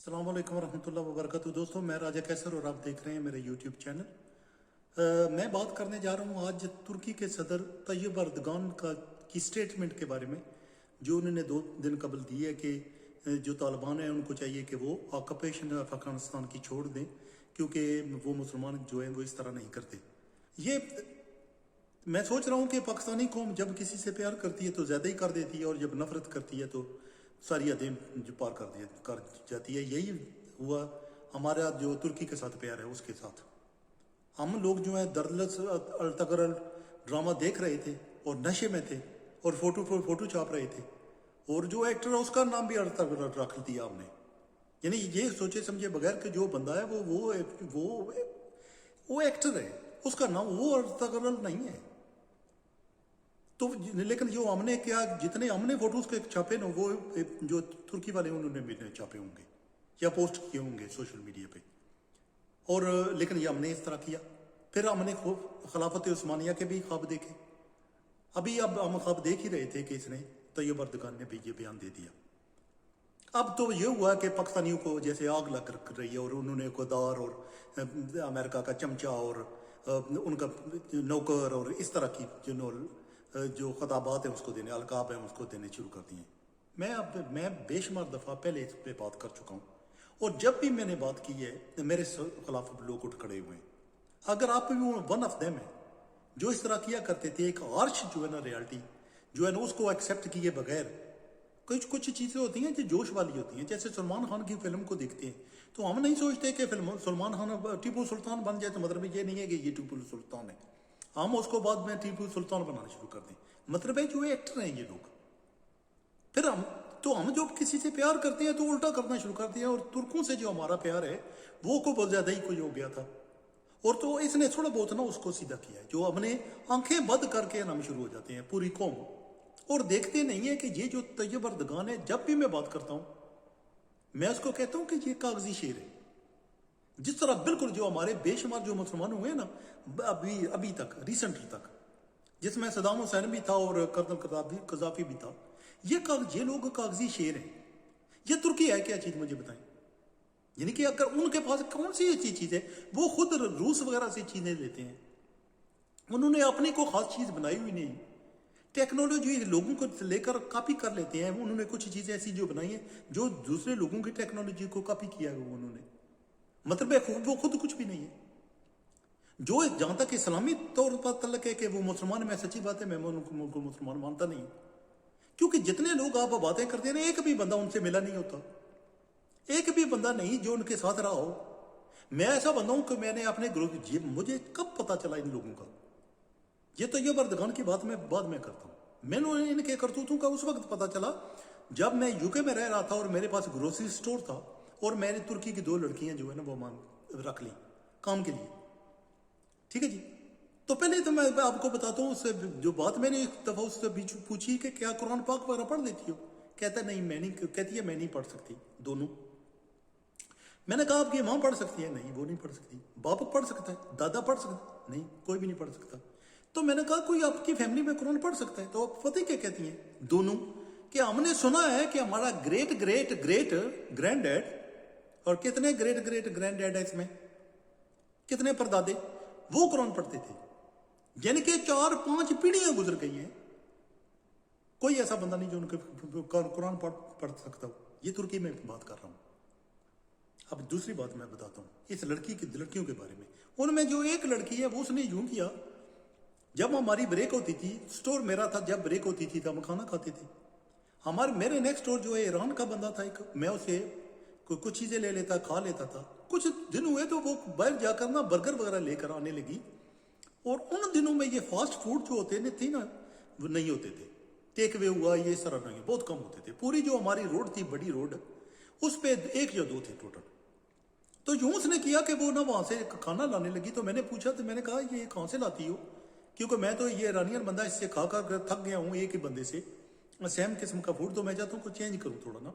अस्सलाम वालेकुम रहमतुल्लाहि व बरकातहू। दोस्तों, मैं राजा कैसर और आप देख रहे हैं मेरे यूट्यूब चैनल। मैं बात करने जा रहा हूँ आज तुर्की के सदर तैयब अर्दगान की स्टेटमेंट के बारे में, जो उन्होंने 2 दिन कबल दी है कि जो तालिबान है उनको चाहिए कि वो ऑक्यूपेशन अफगानिस्तान की छोड़ दें, क्योंकि वो मुसलमान जो हैं वो इस तरह नहीं करते। ये मैं सोच रहा हूँ कि पाकिस्तानी कौम जब किसी से प्यार करती है तो ज़्यादा ही कर देती है, और जब नफरत करती है तो सारी हदें जो पार कर जाती है। यही हुआ हमारा जो तुर्की के साथ प्यार है उसके साथ। हम लोग जो है दर्दलस अलतगरल ड्रामा देख रहे थे और नशे में थे और फोटो छाप रहे थे, और जो एक्टर है उसका नाम भी अलतगरल रख दिया हमने। यानी ये सोचे समझे बगैर कि जो बंदा है वो एक्टर है, उसका नाम वो अलतगरल नहीं है। तो लेकिन जो हमने क्या, जितने हमने फोटोज के छापे ना, वो जो तुर्की वाले उन्होंने भी छापे होंगे या पोस्ट किए होंगे सोशल मीडिया पे। और लेकिन ये हमने इस तरह किया। फिर हमने खिलाफत उस्मानिया के भी ख्वाब देखे। अभी अब हम ख्वाब देख ही रहे थे कि इसने तैयब अर्दगान ने भी ये बयान दे दिया। अब तो ये हुआ कि पाकिस्तानियों को जैसे आग लग रही है, और उन्होंने गद्दार और अमेरिका का चमचा और उनका नौकर और इस तरह की जो खताबात है उसको देने, अलकाब है उसको देने शुरू कर दिए। मैं बेशुमार दफ़ा पहले इस पे बात कर चुका हूँ, और जब भी मैंने बात की है मेरे खिलाफ लोग उठ खड़े हुए हैं। अगर आप भी वन ऑफ देम है जो इस तरह किया करते थे, एक आर्श जो है ना रियलिटी जो है ना उसको एक्सेप्ट किए बगैर, कुछ चीज़ें होती हैं जो जोश वाली होती हैं। जैसे सलमान खान की फिल्म को देखते हैं तो हम नहीं सोचते कि फिल्म सलमान खान टीपू सुल्तान बन जाए, तो मतलब ये नहीं है कि ये टीपू सुल्तान है, हम उसको बाद में टीपू सुल्तान बनाना शुरू कर दें। मतलब है जो एक्टर हैं ये लोग। फिर हम जो किसी से प्यार करते हैं तो उल्टा करना शुरू करते हैं, और तुर्कों से जो हमारा प्यार है वो को बहुत ज्यादा ही कोई हो गया था, और तो इसने थोड़ा बहुत ना उसको सीधा किया है। जो हमने आंखें बंद करके हम शुरू हो जाते हैं पूरी कौम, और देखते नहीं है कि ये जो तैयब अर्दगान है, जब भी मैं बात करता हूं मैं उसको कहता हूं कि ये कागजी शेर है। जिस तरह बिल्कुल जो हमारे बेशुमार जो मुसलमान हुए ना अभी तक रिसेंटली तक, जिसमें सदाम हुसैन भी था और कर्नल कजाफी भी था, ये लोग कागजी शेर हैं। ये तुर्की है क्या चीज, मुझे बताएं। यानी कि अगर उनके पास कौन सी अच्छी चीज है, वो खुद रूस वगैरह से चीजें लेते हैं, उन्होंने अपनी को खास चीज बनाई हुई नहीं। टेक्नोलॉजी लोगों को लेकर कॉपी कर लेते हैं। उन्होंने कुछ चीजें ऐसी जो बनाई है जो दूसरे लोगों की टेक्नोलॉजी को कॉपी किया है उन्होंने, मतलब वो खुद कुछ भी नहीं है। जो जहां तक इस्लामी तौर पर तलक है कि वो मुसलमान, में सच्ची बात है मैं उनको मुसलमान मानता नहीं, क्योंकि जितने लोग आप बातें करते हैं एक भी बंदा उनसे मिला नहीं होता, एक भी बंदा नहीं जो उनके साथ रहा हो। मैं ऐसा बंदा हूं कि मैंने अपने ग्रुप, मुझे कब पता चला इन लोगों का, ये तो ये अर्दगान की बात मैं बाद में करता हूं। मैंने इनके करतूतों का उस वक्त पता चला जब मैं यूके में रह रहा था और मेरे पास ग्रोसरी स्टोर था, और मैंने तुर्की की 2 लड़कियां जो है ना वो रख ली काम के लिए। ठीक है जी। तो पहले तो मैं आपको बताता हूँ, उससे जो बात मैंने एक दफा उससे बीच पूछी कि क्या कुरान पाक वगैरह पढ़ लेती हो, कहता नहीं मैं नहीं, कहती है मैं नहीं पढ़ सकती दोनों। मैंने कहा आपकी माँ पढ़ सकती है, नहीं वो नहीं पढ़ सकती। बाप पढ़ सकता है, दादा पढ़ सकता है, नहीं कोई भी नहीं पढ़ सकता। तो मैंने कहा कोई आपकी फैमिली में कुरान पढ़ सकता है, तो आप पता क्या कहती हैं दोनों, कि हमने सुना है कि हमारा great great great grand dad, और कितने ग्रेट ग्रेट ग्रैंड डैड है इसमें, कितने परदादे वो कुरान पढ़ते थे। यानी कि 4-5 पीढ़ियां गुजर गई हैं, कोई ऐसा बंदा नहीं जो उनके कुरान पढ़ सकता हो। ये तुर्की में बात कर रहा हूं। अब दूसरी बात मैं बताता हूं इस लड़कियों के बारे में। उनमें जो एक लड़की है वो उसने यूं किया, जब हमारी ब्रेक होती थी, स्टोर मेरा था, जब ब्रेक होती थी तो हम खाना खाते थे। मेरे नेक्स्ट डोर जो है ईरान का बंदा था एक, मैं उसे कुछ चीजें ले लेता, खा लेता था। कुछ दिन हुए तो वो बाहर जाकर ना बर्गर वगैरह लेकर आने लगी, और उन दिनों में ये फास्ट फूड जो होते थे ना वो नहीं होते थे। टेक वे हुआ ये सारा नहीं, बहुत कम होते थे। पूरी जो हमारी रोड थी, बड़ी रोड, उस पे 1 या 2 थे टोटल। तो यूं उसने किया कि वो ना वहां से खाना लाने लगी। तो मैंने पूछा, तो मैंने कहा ये कहां से लाती हो, क्योंकि मैं तो ये ईरानियन बंदा इससे खा कर थक गया हूं, एक ही बंदे से सेम किस्म का फूड, तो मैं चाहता हूं कुछ चेंज करूं थोड़ा ना।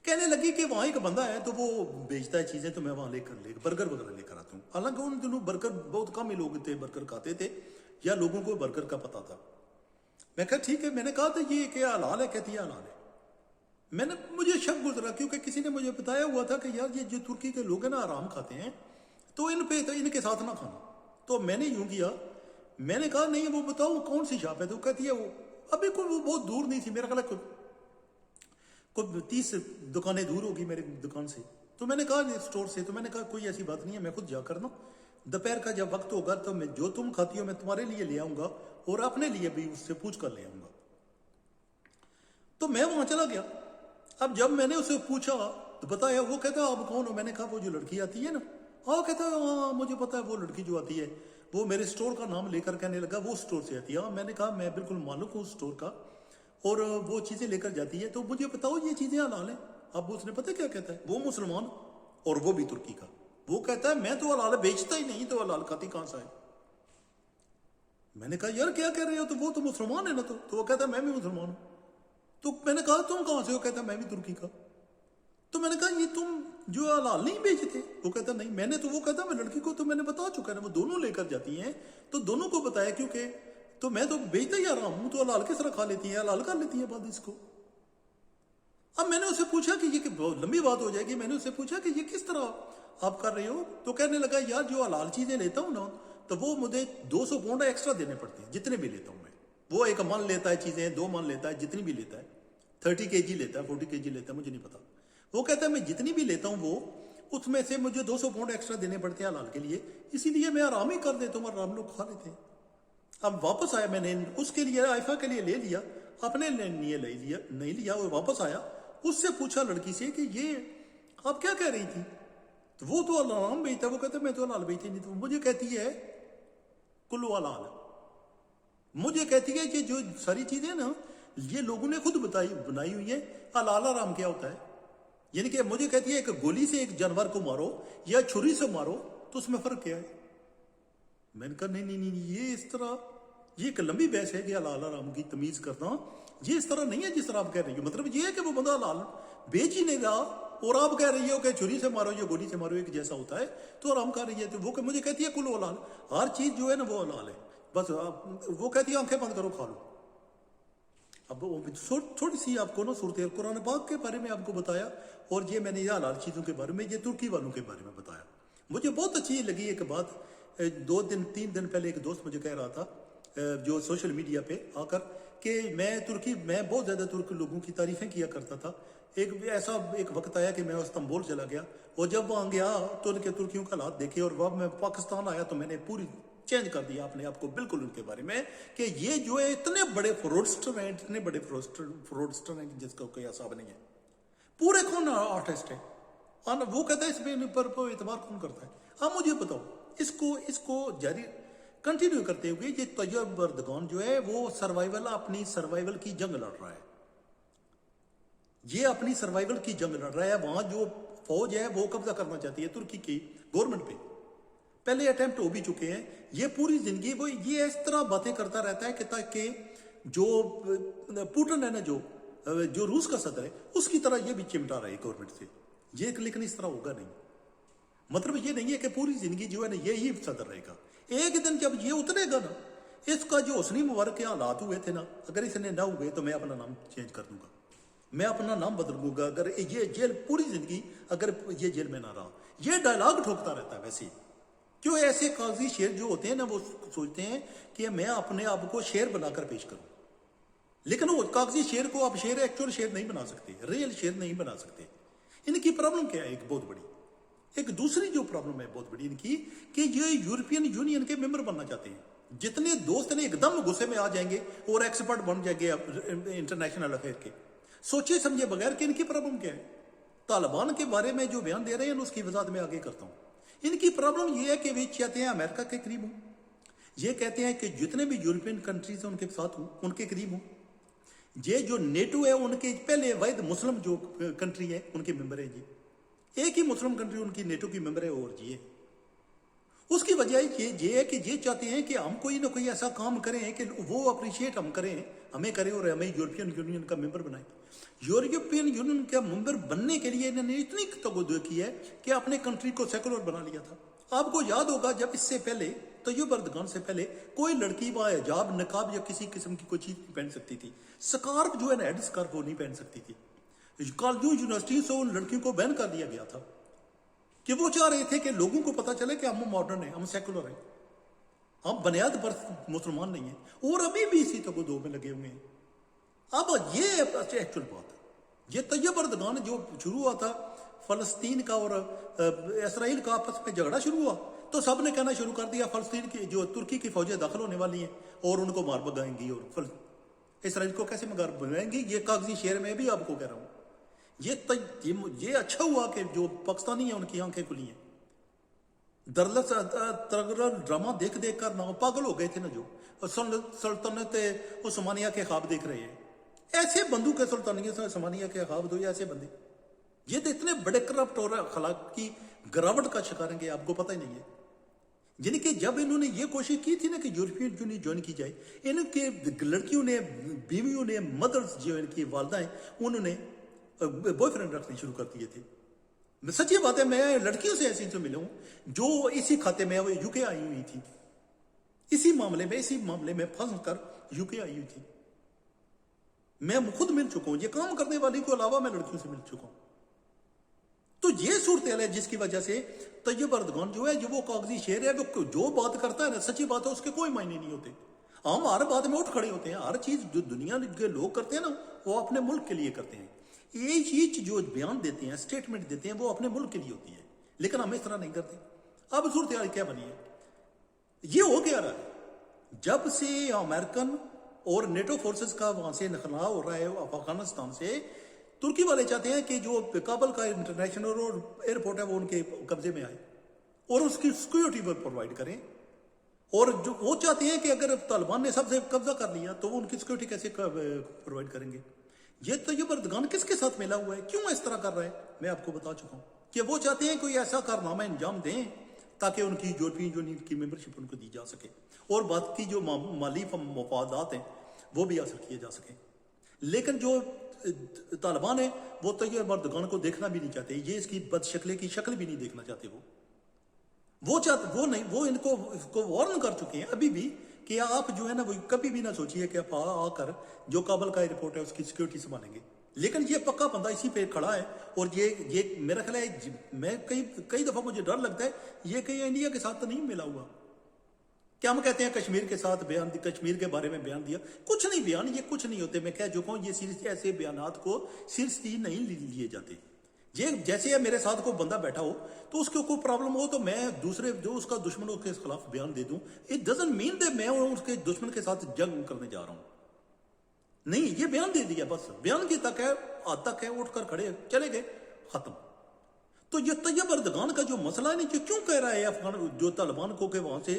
कहने लगी कि वहां एक बंदा है तो वो बेचता है चीजें, तो मैं वहां लेकर बर्गर वगैरह लेकर आता हूँ। हालांकि उन दिनों बर्गर बहुत कम ही लोग थे बर्गर खाते थे, या लोगों को बर्गर का पता था। मैं कहा ठीक है। मैंने कहा तो ये क्या हलाल है, कहती है हलाल है। مجھے شک گزرا کیونکہ کسی نے مجھے بتایا ہوا تھا کہ یار یہ جو ترکی کے لوگ ہیں نا آرام کھاتے ہیں تو ان کے ساتھ نہ کھانا. تو میں نے یوں کیا, میں نے کہا نہیں وہ بتاؤ کون سی شاپ ہے. تو کہتی ہے وہ ابھی کوئی وہ بہت دور نہیں تھی, میرا خیال ہے کوئی 30 دکانیں دور ہوگی میری دکان سے. تو میں نے کہا اسٹور سے, تو میں نے کہا کوئی ایسی بات نہیں ہے, میں خود جا کر نا دوپہر کا جب وقت ہوگا تو میں جو تم کھاتی ہو میں تمہارے لیے لے آؤں گا اور اپنے لیے بھی اس سے پوچھ کر لے آؤں گا. تو میں وہاں چلا گیا. اب جب میں نے اسے پوچھا تو بتایا, وہ کہتا ہے آپ کون ہو. میں نے کہا وہ جو لڑکی آتی ہے نا. کہتا ہے ہاں مجھے پتا ہے وہ لڑکی جو آتی ہے وہ میرے اسٹور کا نام لے کر کہنے لگا وہ اسٹور سے آتی ہے. میں نے کہا میں بالکل مالک ہوں اسٹور کا اور وہ چیزیں لے کر جاتی ہے, تو مجھے بتاؤ یہ چیزیں حلال ہیں. اب اس نے پتہ کیا کہتا ہے, وہ مسلمان اور وہ بھی ترکی کا, وہ کہتا ہے میں تو حلال بیچتا ہی نہیں, تو حلال کھاتی کہاں سے ہے. میں نے کہا یار کیا کہہ رہے ہو, تو وہ تو مسلمان ہے نا. تو وہ کہتا ہے میں بھی مسلمان ہوں. تو میں نے کہا تم کہاں سے ہو, کہتا ہے میں بھی ترکی کا. تو میں نے کہا یہ تم جو حلال نہیں بیچتے. وہ کہتا نہیں میں نے, تو وہ کہتا میں لڑکی کو تو میں نے بتا چکا ہے, وہ دونوں لے کر جاتی ہیں تو دونوں کو بتایا, کیونکہ تو میں تو بیچتا ہی آ رہا ہوں, تو حلال کس طرح کھا لیتی ہیں, حلال کر لیتی ہیں بعد اس کو. اب میں نے اسے پوچھا کہ یہ بہت لمبی بات ہو جائے گی, میں نے اسے پوچھا کہ یہ کس طرح آپ کر رہے ہو. تو کہنے لگا یار جو حلال چیزیں لیتا ہوں نا تو وہ مجھے 200 پاؤنڈ ایکسٹرا دینے پڑتے ہیں جتنے بھی لیتا ہوں میں. وہ 1 من لیتا ہے چیزیں, 2 من لیتا ہے, جتنی بھی لیتا ہے, 30 kg لیتا ہے, 40 kg لیتا ہے, مجھے نہیں پتا. وہ کہتا ہے میں جتنی بھی لیتا ہوں وہ اس میں سے مجھے 200 پاؤنڈ ایکسٹرا دینے پڑتے ہیں حلال کے لیے, اسی لیے میں آرام ہی کر دیتا ہوں اور آرام لوگ کھا لیتے ہیں. اب واپس آیا, میں نے اس کے لیے آئفہ کے لیے لے لیا, اپنے لیے لے لیا نہیں لیا. اور واپس آیا, اس سے پوچھا لڑکی سے کہ یہ آپ کیا کہہ رہی تھی. تو وہ تو حرام بیچتا ہے, وہ کہتا ہے میں تو حلال بیچتی نہیں. تو مجھے کہتی ہے کلو حلال, مجھے کہتی ہے کہ جو ساری چیزیں نا یہ لوگوں نے خود بنائی ہوئی ہیں. حلال حرام کیا ہوتا ہے, یعنی کہ مجھے کہتی ہے کہ گولی سے ایک جانور کو مارو یا چھری سے مارو تو اس میں فرق کیا ہے. میں نے کہا نہیں یہ اس طرح یہ ایک لمبی بحث ہے کہ حلال حرام کی تمیز کرنا یہ اس طرح نہیں ہے جس طرح آپ کہہ رہی ہو. مطلب یہ ہے کہ وہ بندہ حلال بیچ ہی نہیں رہا اور آپ کہہ رہی ہو کہ چھری سے مارو یا گولی سے مارو ایک جیسا ہوتا ہے, تو حرام کر رہی ہے. تو وہ کہ مجھے کہتی ہے کل حلال, ہر چیز جو ہے نا وہ حلال ہے, بس وہ کہتی ہے آنکھیں بند کرو کھا لو. اب تھوڑی سی آپ کو نا صورت قرآن پاک کے بارے میں آپ کو بتایا, اور یہ میں نے یہ حلال چیزوں کے بارے میں, یہ ترکی والوں کے بارے میں بتایا. مجھے بہت اچھی لگی ایک بات, 3 دن پہلے ایک دوست مجھے کہہ رہا تھا جو سوشل میڈیا پہ آ کر کہ میں بہت زیادہ ترک لوگوں کی تعریفیں کیا کرتا تھا. ایک وقت آیا کہ میں استنبول چلا گیا, اور جب وہاں گیا تو ان کے ترکیوں کا حالات دیکھے, اور جب میں پاکستان آیا تو میں نے پوری چینج کر دیا اپنے آپ کو بالکل ان کے بارے میں کہ یہ جو ہے اتنے بڑے فروڈسٹر ہیں جس کا کوئی حساب نہیں ہے. پورے کون آرٹسٹ ہے, وہ کہتا ہے اس پہ اعتبار کون کرتا ہے. اب مجھے بتاؤ اس کو جاری کنٹینیو کرتے ہوئے یہ طیب اردگان جو ہے وہ اپنی سروائیول کی جنگ لڑ رہا ہے. یہ اپنی سروائیول کی جنگ لڑ رہا ہے. وہاں جو فوج ہے وہ قبضہ کرنا چاہتی ہے ترکی کی گورنمنٹ پہ. پہلے اٹیمپٹ ہو بھی چکے ہیں. یہ پوری زندگی وہ یہ اس طرح باتیں کرتا رہتا ہے کہ تاکہ جو پوٹن ہے نا جو روس کا صدر ہے اس کی طرح یہ بھی چمٹا رہا ہے گورنمنٹ سے. یہ لیکن اس طرح ہوگا نہیں. مطلب یہ نہیں ہے کہ پوری زندگی جو ہے نا یہی صدر رہے گا. ایک دن جب یہ اترے گا نا, اس کا جو حسنی مبارک کے حالات ہوئے تھے نا, اگر اس نے نہ ہوئے تو میں اپنا نام چینج کر دوں گا, میں اپنا نام بدل دوں گا. اگر یہ جیل پوری زندگی اگر یہ جیل میں نہ رہا. یہ ڈائلاگ ٹھوکتا رہتا ہے ویسے. کیوں ایسے کاغذی شعر جو ہوتے ہیں نا وہ سوچتے ہیں کہ میں اپنے آپ کو شعر بنا کر پیش کروں, لیکن وہ کاغذی شعر کو آپ ایکچوئل شعر نہیں بنا سکتے, ریئل شعر نہیں بنا سکتے. ان کی پرابلم کیا ہے ایک بہت بڑی, ایک دوسری جو پرابلم ہے بہت بڑی ان کی کہ یہ یورپین یونین کے ممبر بننا چاہتے ہیں. جتنے دوست نے ایک دم غصے میں آ جائیں گے اور ایکسپرٹ بن جائیں گے انٹرنیشنل افیئر کے, سوچے سمجھے بغیر کہ ان کی پرابلم کیا ہے. طالبان کے بارے میں جو بیان دے رہے ہیں اس کی وضاحت میں آگے کرتا ہوں. ان کی پرابلم یہ ہے کہ وہ چاہتے ہیں امریکہ کے قریب ہوں. یہ کہتے ہیں کہ جتنے بھی یورپین کنٹریز ہیں ان کے ساتھ ہوں, ان کے قریب ہوں. یہ جو نیٹو ہے ان کے پہلے واحد مسلم جو کنٹری ہے ان کے ممبر ہیں. ایک ہی مسلم کنٹری ان کی نیٹو کی ممبر ہے اور یہ اس کی وجہ یہ ہے کہ یہ چاہتے ہیں کہ ہم کوئی نہ کوئی ایسا کام کریں کہ وہ اپریشیٹ ہمیں کریں اور ہمیں یورپین یونین کا ممبر بنائیں. یورپین یونین کا ممبر بننے کے لیے انہوں نے اتنی تگودو کی ہے کہ اپنے کنٹری کو سیکولر بنا لیا تھا. آپ کو یاد ہوگا جب اس سے پہلے طیب اردگان سے پہلے کوئی لڑکی وہاں حجاب نقاب یا کسی قسم کی کوئی چیز نہیں پہن سکتی تھی. سکارف جو ہے نا ہیڈ سکارف وہ نہیں پہن سکتی تھی. कॉलेजों यूनिवर्सिटी से उन लड़कियों को बैन कर दिया गया था कि वो चाह रहे थे कि लोगों को पता चले कि हम मॉडर्न हैं, हम सेकुलर हैं, हम बुनियाद पर मुसलमान नहीं हैं, और अभी भी इसी तो दो में लगे हुए हैं। अब ये एक्चुअल बात है। ये तैयब अर्दगान जो शुरू हुआ था फलस्तीन का और इसराइल का आपस में झगड़ा शुरू हुआ, तो सब ने कहना शुरू कर दिया फलस्तीन की जो तुर्की की फौजें दाखिल होने वाली हैं और उनको मार भगाएंगी, और इसराइल को कैसे मार भगाएंगी। ये कागजी शेर में भी आपको कह रहा हूँ। ये अच्छा हुआ कि जो पाकिस्तानी है उनकी आंखें खुली हैं। दरअसल ड्रामा देख देख कर ना पागल हो गए थे ना, जो सल्तनत उस्मानिया के ख्वाब देख रहे हैं। ऐसे बंदू के सुल्तानिया उस्मानिया के ख्वाब दो, ऐसे बंदे ये तो इतने बड़े करप्ट और अखलाक की गिरावट का शिकार हैं, आपको पता ही नहीं है। यानी कि जब इन्होंने ये कोशिश की थी ना कि यूरोपियन यूनियन ज्वाइन की जाए, इनके लड़कियों ने, बीवियों ने, मदर्स जो इनकी वालदाएं, उन्होंने बॉयफ्रेंड रखने शुरू कर दिए थे। सच्ची बात है, मैं लड़कियों से ऐसी तो मिला हूं जो इसी खाते में यूके आई हुई थी, इसी मामले में फंस कर यूके आई हुई थी। मैं खुद मिल चुका हूं, ये काम करने वाली को अलावा मैं लड़कियों से मिल चुका हूं। तो ये सूरत है जिसकी वजह से तैयब अर्दगान जो है, जो वो कागजी शेर है, वो जो बात करता है ना सच्ची बात है, उसके कोई मायने नहीं होते। हम हर बात में उठ खड़े होते हैं। हर चीज जो दुनिया के लोग करते हैं ना, वो अपने मुल्क के लिए करते हैं। ये चीज जो बयान देते हैं, स्टेटमेंट देते हैं, वो अपने मुल्क के लिए होती है, लेकिन हम इस तरह नहीं करते। अब सूरत हाल क्या बनी है, ये हो क्या रहा है, जब से अमेरिकन और नेटो फोर्सेस का वहां से नखला हो रहा है अफगानिस्तान से, तुर्की वाले चाहते हैं कि जो काबुल का इंटरनेशनल एयरपोर्ट है वो उनके कब्जे में आए और उसकी सिक्योरिटी वो प्रोवाइड करें। और जो वो चाहते हैं कि अगर तालिबान ने सबसे कब्जा कर लिया तो वो उनकी सिक्योरिटी कैसे प्रोवाइड करेंगे। ये तैयब अर्दगान किसके साथ मिला हुआ है, क्यों इस तरह कर रहा है, मैं आपको बता चुका हूं कि वो चाहते हैं कोई ऐसा कारनामा अंजाम दें ताकि उनकी यूरोपियन यूनियन की मेंबरशिप उनको दी जा सके और बाकी जो माली मफादात हैं वो भी हासिल किए जा सके। लेकिन जो तालिबान है वो तैयब अर्दगान को देखना भी नहीं चाहते, ये इसकी बदशक्ली की शक्ल भी नहीं देखना चाहते। वो इनको वार्न कर चुके हैं अभी भी कि आप जो है ना वो कभी भी ना सोचिए कि आप आकर जो काबुल का एयरपोर्ट है उसकी सिक्योरिटी संभालेंगे। लेकिन ये पक्का बंदा इसी पे खड़ा है और ये मेरा ख्याल है, मैं कई दफा मुझे डर लगता है ये कहीं इंडिया के साथ तो नहीं मिला हुआ। क्या हम कहते हैं कश्मीर के साथ बयान, कश्मीर के बारे में बयान दिया, कुछ नहीं बयान, ये कुछ नहीं होते। मैं कह चुका हूं ये सीरियसली ऐसे बयानात को सीरियसली नहीं लिए जाते। ये जैसे मेरे साथ कोई बंदा बैठा हो तो उसको कोई प्रॉब्लम हो तो मैं दूसरे जो उसका दुश्मन हो उसके खिलाफ बयान दे दूं, इट डजंट मीन दैट मैं उसके दुश्मन के साथ जंग करने जा रहा हूं। नहीं, ये बयान दे दिया, बस बयान की तक है, आज तक है, उठकर खड़े चले गए, खत्म। तो ये तैयब अर्दगान का जो मसला नहीं, जो क्यों कह रहा है अफगान जो तालिबान को कि वहां से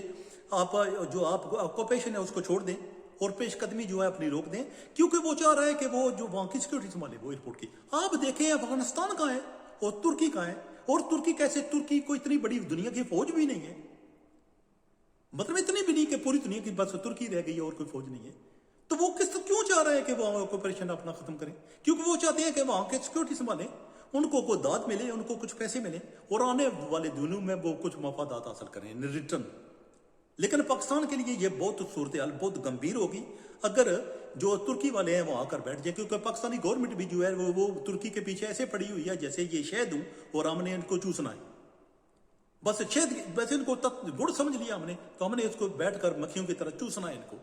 आप जो आप ऑक्यूपेशन है उसको छोड़ दें और पेशकदमी जो है अपनी रोक दें, क्योंकि वो चाह रहा है कि वो जो वहां की सिक्योरिटी संभाले वो एयरपोर्ट की। आप देखें अफगानिस्तान कहाँ है और तुर्की कहाँ है, और तुर्की कैसे, तुर्की को इतनी बड़ी दुनिया की फौज भी नहीं है, मतलब इतनी भी नहीं कि पूरी दुनिया की बस तुर्की रह गई है और कोई फौज नहीं है। तो वो क्यों चाह रहा है कि वो ऑक्यूपेशन अपना खत्म करें, क्योंकि वो चाहते हैं कि वहां के सिक्योरिटी संभालें, उनको कोई दाद मिले, उनको कुछ पैसे मिले और आने वाले दिनों में वो कुछ मफादात हासिल करें रिटर्न। लेकिन पाकिस्तान के लिए ये बहुत सूरत हाल बहुत गंभीर होगी अगर जो तुर्की वाले हैं वो आकर बैठ जाए, क्योंकि पाकिस्तानी गवर्नमेंट भी जो है वो तुर्की के पीछे ऐसे पड़ी हुई है जैसे ये शहद हूं और हमने इनको चूसना है, बस शहद वैसे इनको गुड़ समझ लिया हमने, तो हमने इसको बैठकर मक्खियों की तरह चूसना है इनको,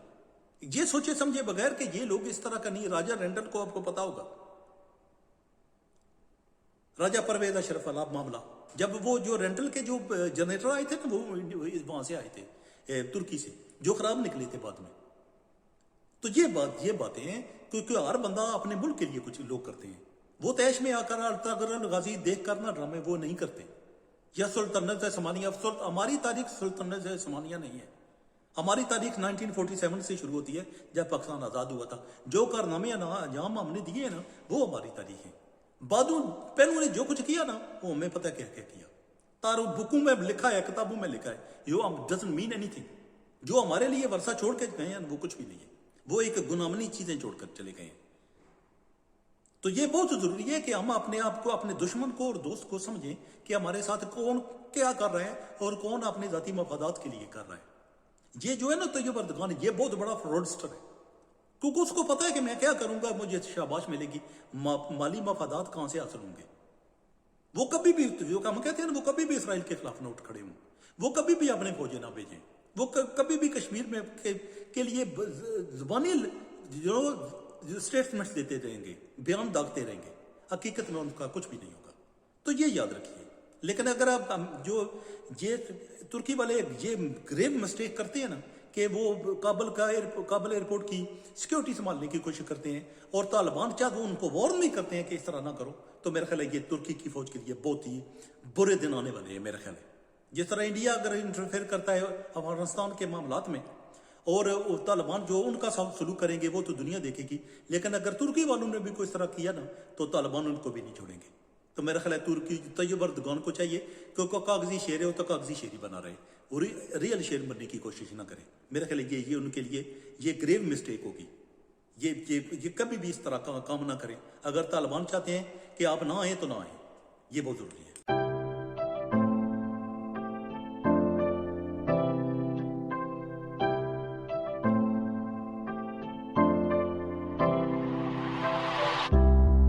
ये सोचे समझे बगैर कि ये लोग इस तरह का नहीं। राजा रेंडल को आपको पता होगा, राजा परवेज अशरफ अलाब मामला, जब वो जो रेंटल के जो जनरेटर आए थे ना वो वहां से आए थे तुर्की से, जो खराब निकले थे बाद में। तो ये बातें हैं क्योंकि हर बंदा अपने मुल्क के लिए कुछ लोग करते हैं, वो तैश में आकर अर्तगरल गाजी देख कर ना ड्रामे वो नहीं करते। या सुल्तानत समानिया, हमारी तारीख सुल्तानत समानिया नहीं है, हमारी तारीख 1947 से शुरू होती है जब पाकिस्तान आजाद हुआ था। जो कारनामे अंजाम हमने दिए हैं ना वो हमारी तारीख है। बादू पहलू ने जो कुछ किया ना वो हमें पता क्या क्या किया, तारू बुकों में लिखा है, किताबों में लिखा है, यो डजंट मीन एनीथिंग। जो हमारे लिए वर्षा छोड़ के गए हैं वो कुछ भी नहीं है, वो एक गुनामनी चीजें छोड़कर चले गए हैं। तो ये बहुत जरूरी है कि हम अपने आप को, अपने दुश्मन को और दोस्त को समझें कि हमारे साथ कौन क्या कर रहा है और कौन अपने जाती मफादात के लिए कर रहा है। ये जो है ना तैयब अर्दगान, ये बहुत बड़ा फ्रॉडस्टर है, کیونکہ اس کو پتا ہے کہ میں کیا کروں گا مجھے شاباش ملے گی، مالی مفادات کہاں سے حاصل ہوں گے۔ وہ کبھی بھی، جو ہم کہتے ہیں نا، وہ کبھی بھی اسرائیل کے خلاف نہ اٹھ کھڑے ہوں، وہ کبھی بھی اپنے فوجیں نہ بھیجیں، وہ کبھی بھی کشمیر میں کے لیے زبانی جو اسٹیٹمنٹس دیتے رہیں گے، بیان داغتے رہیں گے، حقیقت میں ان کا کچھ بھی نہیں ہوگا۔ تو یہ یاد رکھیے۔ لیکن اگر آپ جو یہ ترکی والے یہ گریو مسٹیک کرتے ہیں نا کہ وہ کابل ایئرپورٹ کی سیکیورٹی سنبھالنے کی کوشش کرتے ہیں اور طالبان چاہتے ان کو وارن بھی کرتے ہیں کہ اس طرح نہ کرو، تو میرا خیال ہے یہ ترکی کی فوج کے لیے بہت ہی برے دن آنے والے ہیں۔ میرا خیال ہے جس طرح انڈیا اگر انٹرفیئر کرتا ہے افغانستان کے معاملات میں اور طالبان جو ان کا سلوک کریں گے وہ تو دنیا دیکھے گی، لیکن اگر ترکی والوں نے بھی کوئی اس طرح کیا نا تو طالبان ان کو بھی نہیں چھوڑیں گے۔ تو میرا خیال ہے ترکی طیب اردگان کو چاہیے کہ کاغذی شیر ہے وہ تو کاغذی شیر ہی بنا رہے اور ریئل شیر بننے کی کوشش نہ کرے۔ میرا خیال ہے یہ ان کے لیے یہ گریو مسٹیک ہوگی، یہ کبھی بھی اس طرح کا کام نہ کریں۔ اگر طالبان چاہتے ہیں کہ آپ نہ آئیں تو نہ آئیں، یہ بہت ضروری ہے۔